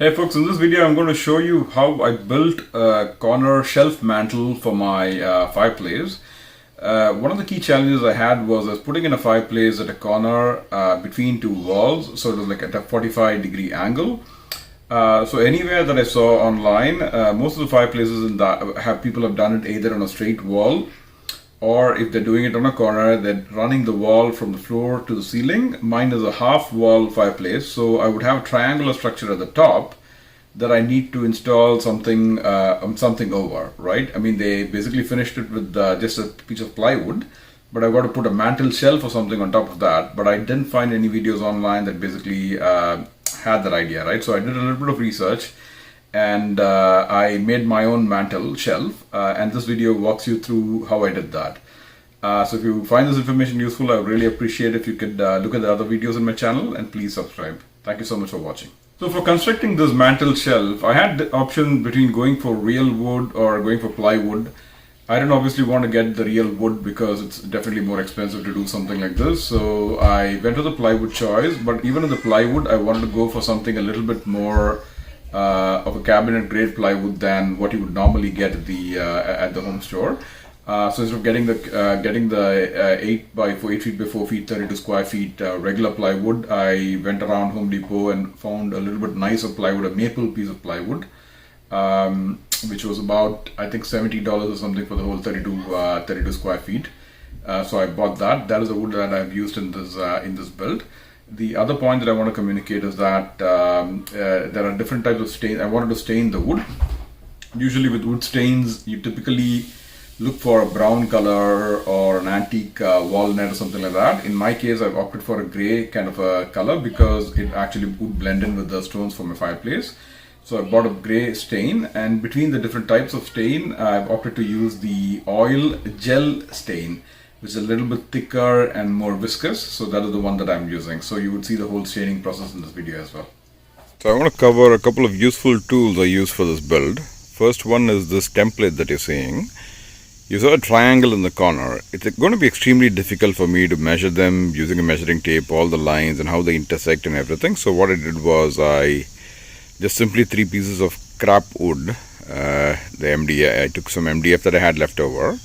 Hey folks, in this video I'm going to show you how I built a corner shelf mantle for my fireplace. One of the key challenges I had was I was putting in a fireplace at a corner between two walls, so it was like at a 45-degree angle. So anywhere that I saw online, most of the fireplaces in that people have done it either on a straight wall, or if they're doing it on a corner, they're running the wall from the floor to the ceiling. Mine is a half wall fireplace, so I would have a triangular structure at the top that I need to install something over, right? I mean, they basically finished it with just a piece of plywood, but I've got to put a mantle shelf or something on top of that. But I didn't find any videos online that basically had that idea, right? So I did a little bit of research, and I made my own mantle shelf, and this video walks you through how I did that. So if you find this information useful, I would really appreciate if you could look at the other videos in my channel, and please subscribe. Thank you so much for watching. So for constructing this mantle shelf, I had the option between going for real wood or going for plywood. I didn't obviously want to get the real wood because it's definitely more expensive to do something like this. So I went to the plywood choice, but even in the plywood, I wanted to go for something a little bit more of a cabinet grade plywood than what you would normally get at the home store. So instead of getting the 8 feet by 4 feet, 32 square feet regular plywood, I went around Home Depot and found a little bit nicer plywood, a maple piece of plywood, which was about, I think, $70 or something for the whole 32 square feet. So I bought that. That is the wood that I've used in this build. The other point that I want to communicate is that there are different types of stains. I wanted to stain the wood. Usually with wood stains, you typically look for a brown color or an antique walnut or something like that. In my case, I've opted for a gray kind of a color because it actually would blend in with the stones for my fireplace. So I bought a gray stain, and between the different types of stain, I've opted to use the oil gel stain, which is a little bit thicker and more viscous. So that is the one that I'm using. So you would see the whole staining process in this video as well. So I want to cover a couple of useful tools I use for this build. First one is this template that you're seeing. You saw a triangle in the corner. It's going to be extremely difficult for me to measure them using a measuring tape, all the lines and how they intersect and everything. So what I did was I just simply 3 pieces of scrap wood, the MDF. I took some MDF that I had left over,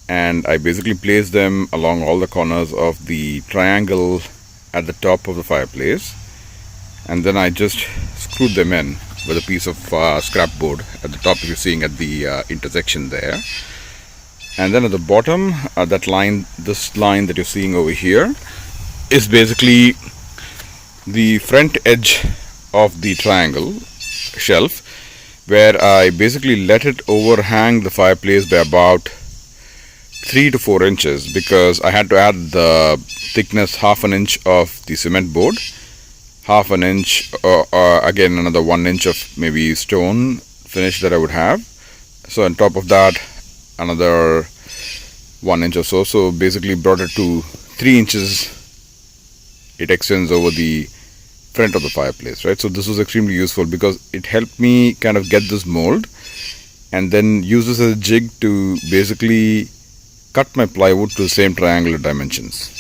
and I basically placed them along all the corners of the triangle at the top of the fireplace, and then I just screwed them in with a piece of scrap board at the top, you're seeing at the intersection there. And then at the bottom, this line that you're seeing over here is basically the front edge of the triangle shelf, where I basically let it overhang the fireplace by about 3 to 4 inches, because I had to add the thickness half an inch of the cement board, half an inch, again another 1 inch of maybe stone finish that I would have. So on top of that, another 1 inch or so. So basically brought it to 3 inches. It extends over the front of the fireplace, right? So this was extremely useful because it helped me kind of get this mold and then use this as a jig to basically cut my plywood to the same triangular dimensions.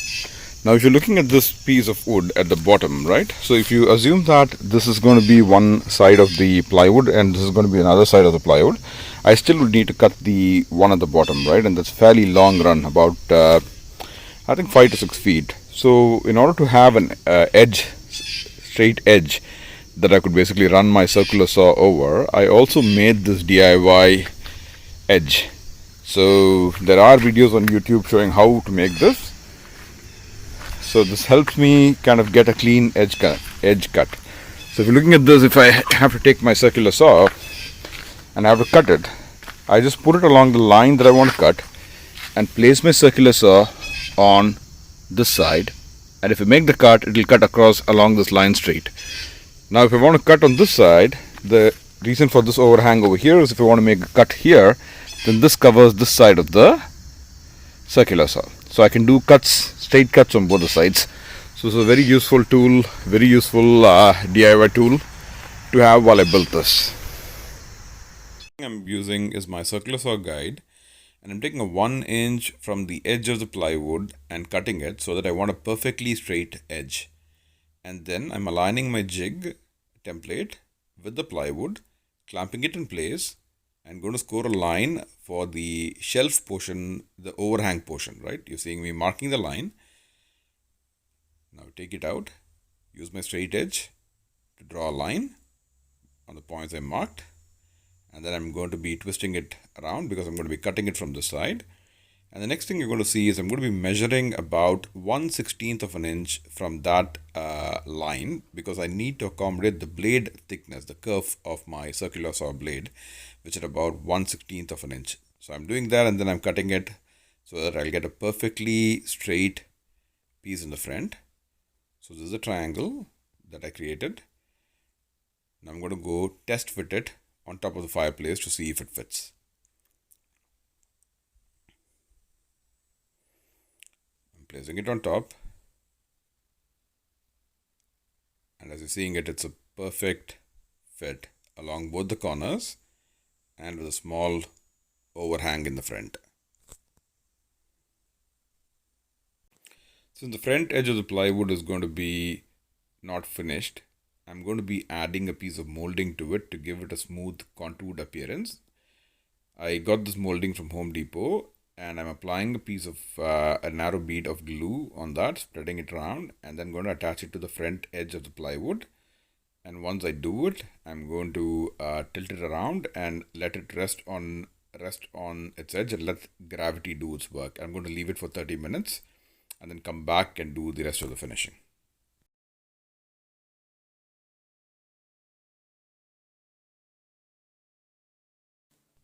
Now if you're looking at this piece of wood at the bottom, right? So if you assume that this is going to be one side of the plywood and this is going to be another side of the plywood, I still would need to cut the one at the bottom, right? And that's fairly long run, about I think 5 to 6 feet. So in order to have an straight edge that I could basically run my circular saw over, I also made this DIY edge. So there are videos on YouTube showing how to make this. So this helps me kind of get a clean edge cut. So if you're looking at this, if I have to take my circular saw and I have to cut it, I just put it along the line that I want to cut and place my circular saw on this side, and if I make the cut, it will cut across along this line straight. Now if I want to cut on this side, the reason for this overhang over here is if I want to make a cut here, then this covers this side of the circular saw. So I can do straight cuts on both the sides. So it's a very useful tool, very useful DIY tool to have while I built this. I'm using is my circular saw guide, and I'm taking a 1 inch from the edge of the plywood and cutting it so that I want a perfectly straight edge. And then I'm aligning my jig template with the plywood, clamping it in place, and going to score a line for the shelf portion, the overhang portion, right? You're seeing me marking the line. Now take it out, use my straight edge to draw a line on the points I marked, and then I'm going to be twisting it around because I'm going to be cutting it from the side. And the next thing you're going to see is I'm going to be measuring about 1/16 of an inch from that line, because I need to accommodate the blade thickness, the curve of my circular saw blade, which is about 1/16 of an inch. So I'm doing that, and then I'm cutting it so that I'll get a perfectly straight piece in the front. So this is a triangle that I created. Now I'm going to go test fit it on top of the fireplace to see if it fits. I'm placing it on top, and as you're seeing it, it's a perfect fit along both the corners and with a small overhang in the front. Since the front edge of the plywood is going to be not finished, I'm going to be adding a piece of molding to it to give it a smooth contoured appearance. I got this molding from Home Depot, and I'm applying a piece of a narrow bead of glue on that, spreading it around, and then going to attach it to the front edge of the plywood. And once I do it, I'm going to tilt it around and let it rest on its edge and let gravity do its work. I'm going to leave it for 30 minutes and then come back and do the rest of the finishing.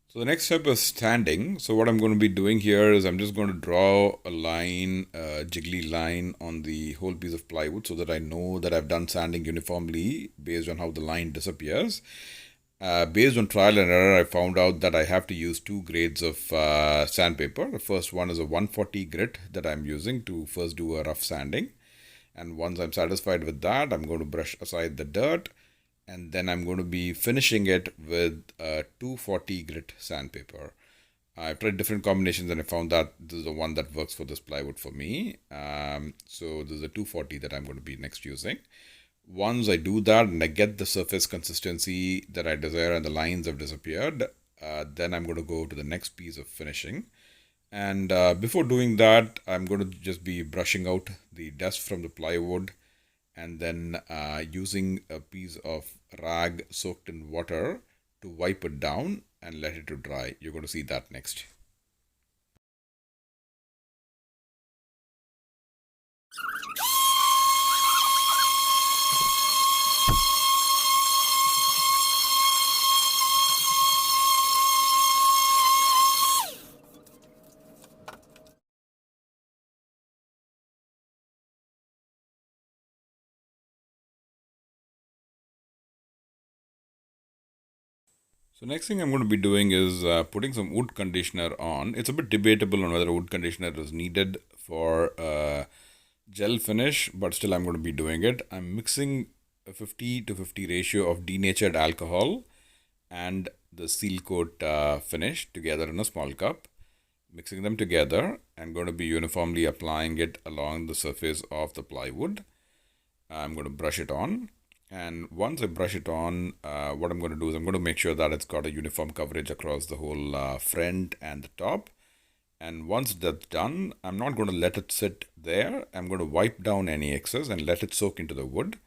So the next step is sanding. So what I'm going to be doing here is I'm just going to draw a line, a jiggly line on the whole piece of plywood so that I know that I've done sanding uniformly based on how the line disappears. Based on trial and error, I found out that I have to use two grades of sandpaper. The first one is a 140 grit that I'm using to first do a rough sanding. And once I'm satisfied with that, I'm going to brush aside the dirt, and then I'm going to be finishing it with 240 grit sandpaper. I've tried different combinations and I found that this is the one that works for this plywood for me. So this is a 240 that I'm going to be next using. Once I do that and I get the surface consistency that I desire and the lines have disappeared, then I'm going to go to the next piece of finishing. And before doing that, I'm going to just be brushing out the dust from the plywood, and then using a piece of rag soaked in water to wipe it down and let it to dry. You're going to see that next. So next thing I'm going to be doing is putting some wood conditioner on. It's a bit debatable on whether wood conditioner is needed for gel finish, but still I'm going to be doing it. I'm mixing a 50-50 ratio of denatured alcohol and the seal coat finish together in a small cup. Mixing them together, I'm going to be uniformly applying it along the surface of the plywood. I'm going to brush it on. And once I brush it on, what I'm going to do is I'm going to make sure that it's got a uniform coverage across the whole front and the top. And once that's done, I'm not going to let it sit there. I'm going to wipe down any excess and let it soak into the wood.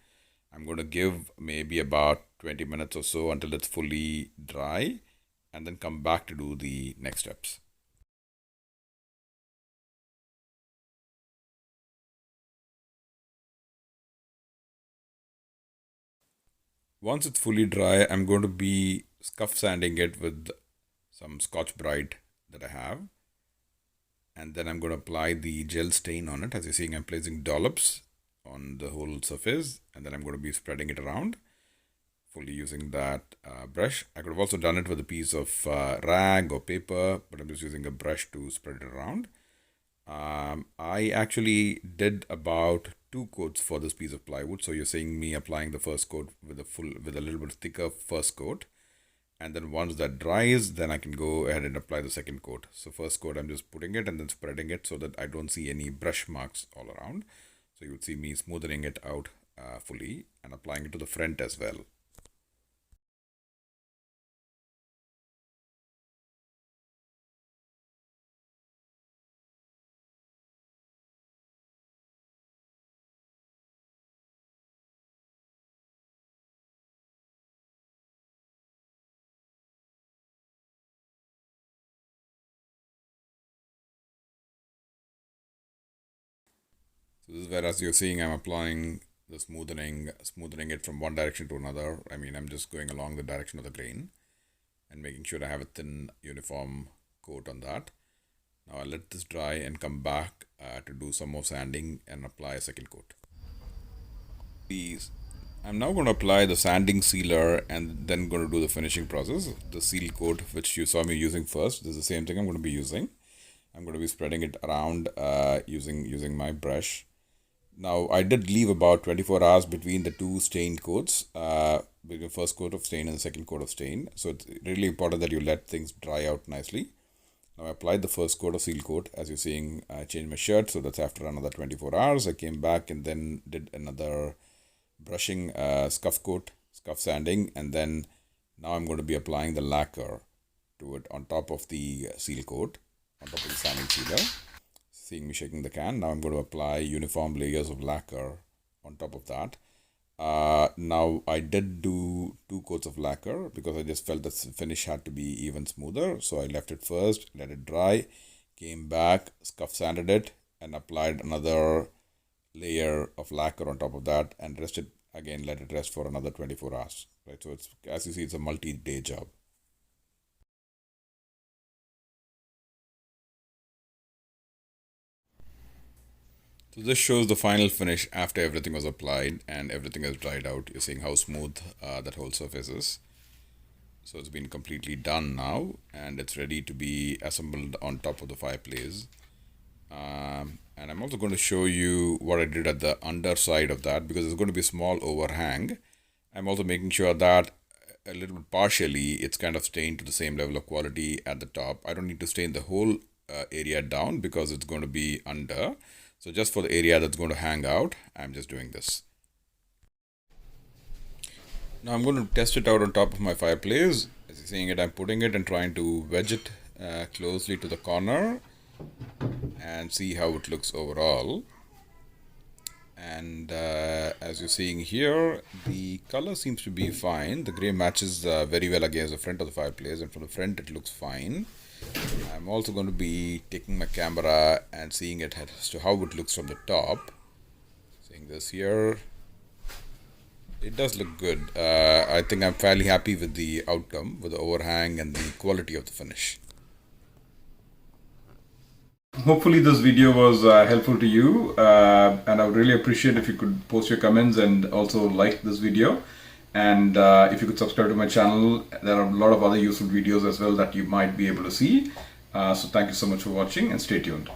I'm going to give maybe about 20 minutes or so until it's fully dry, and then come back to do the next steps. Once it's fully dry, I'm going to be scuff sanding it with some Scotch Brite that I have. And then I'm going to apply the gel stain on it. As you're seeing, I'm placing dollops on the whole surface, and then I'm going to be spreading it around, fully using that brush. I could have also done it with a piece of rag or paper, but I'm just using a brush to spread it around. I actually did about 2 coats for this piece of plywood. So you're seeing me applying the first coat with a little bit thicker first coat. And then once that dries, then I can go ahead and apply the second coat. So first coat, I'm just putting it and then spreading it so that I don't see any brush marks all around. So you would see me smoothing it out fully and applying it to the front as well. This is where, as you're seeing, I'm applying the smoothing it from one direction to another. I mean, I'm just going along the direction of the grain and making sure I have a thin uniform coat on that. Now I'll let this dry and come back to do some more sanding and apply a second coat. I'm now going to apply the sanding sealer and then going to do the finishing process. The seal coat, which you saw me using first, this is the same thing I'm going to be using. I'm going to be spreading it around using my brush. Now I did leave about 24 hours between the two stain coats, between the first coat of stain and the second coat of stain. So it's really important that you let things dry out nicely. Now I applied the first coat of seal coat. As you're seeing, I changed my shirt, so that's after another 24 hours. I came back and then did another brushing scuff sanding, and then now I'm going to be applying the lacquer to it on top of the seal coat, on top of the sanding sealer. Seeing me shaking the can, now I'm going to apply uniform layers of lacquer on top of that. Now I did do 2 coats of lacquer because I just felt the finish had to be even smoother, so I left it first, let it dry, came back, scuff sanded it, and applied another layer of lacquer on top of that, and let it rest for another 24 hours. Right, so it's, as you see, it's a multi-day job. So this shows the final finish after everything was applied and everything has dried out. You're seeing how smooth that whole surface is. So it's been completely done now, and it's ready to be assembled on top of the fireplace. And I'm also going to show you what I did at the underside of that, because there's going to be a small overhang. I'm also making sure that a little bit partially it's kind of stained to the same level of quality at the top. I don't need to stain the whole area down because it's going to be under. So just for the area that's going to hang out, I'm just doing this. Now I'm going to test it out on top of my fireplace. As you're seeing it, I'm putting it and trying to wedge it closely to the corner and see how it looks overall. And as you're seeing here, the color seems to be fine. The gray matches very well against the front of the fireplace, and from the front it looks fine. I'm also going to be taking my camera and seeing it as to how it looks from the top. Seeing this here, it does look good. I think I'm fairly happy with the outcome, with the overhang and the quality of the finish. Hopefully this video was helpful to you, and I would really appreciate if you could post your comments and also like this video. And if you could subscribe to my channel, there are a lot of other useful videos as well that you might be able to see. So thank you so much for watching, and stay tuned.